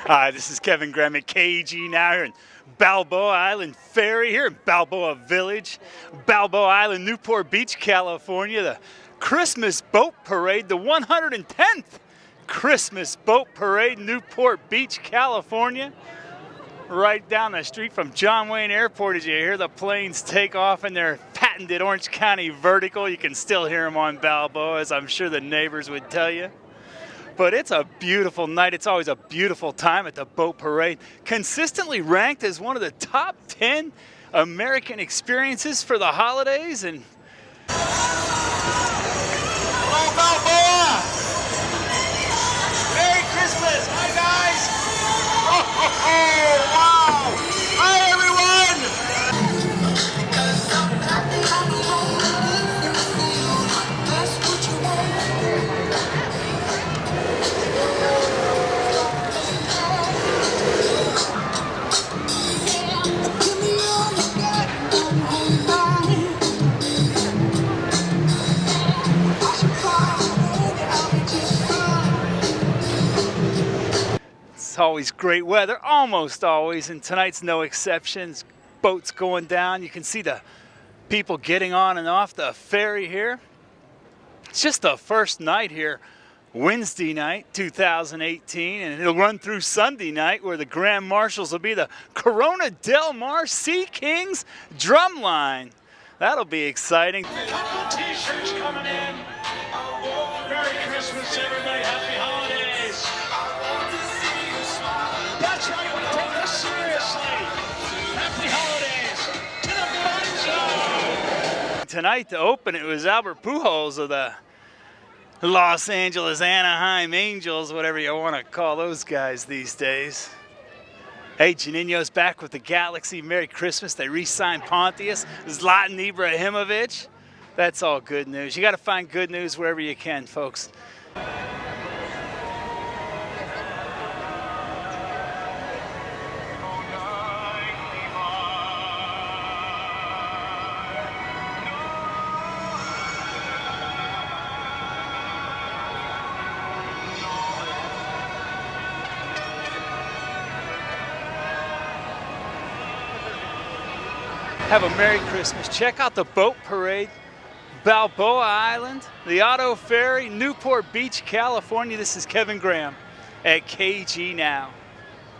Hi, this is Kevin Graham at KGNOW here in Balboa Island Ferry here in Balboa Village, Balboa Island, Newport Beach, California. The Christmas Boat Parade, the 110th Christmas Boat Parade, Newport Beach, California. Right down the street from John Wayne Airport as you hear the planes take off in their patented Orange County vertical. You can still hear them on Balboa, as I'm sure the neighbors would tell you. But it's a beautiful night. It's always a beautiful time at the boat parade. Consistently ranked as one of the top 10 American experiences for the holidays. And hello, Balboa! Merry Christmas! Hi, guys! Oh, wow! Hi, everyone! it's always great weather, almost always, and tonight's no exceptions. Boats going down. You can see the people getting on and off the ferry here. It's just the first night here, Wednesday night, 2018, and it'll run through Sunday night, where the Grand Marshals will be the Corona Del Mar Sea Kings drumline. That'll be exciting. Couple t-shirts coming in. Merry Christmas, everybody. Happy holidays. That's right, we take this seriously. Happy holidays to the bunch. Tonight to open it was Albert Pujols of the Los Angeles Anaheim Angels, whatever you want to call those guys these days. Hey, Juninho's back with the Galaxy. Merry Christmas. They re-signed Pontius, Zlatan Ibrahimovic. That's all good news. You got to find good news wherever you can, folks. Have a Merry Christmas. Check out the boat parade, Balboa Island, the auto ferry, Newport Beach, California. This is Kevin Graham at KGNOW.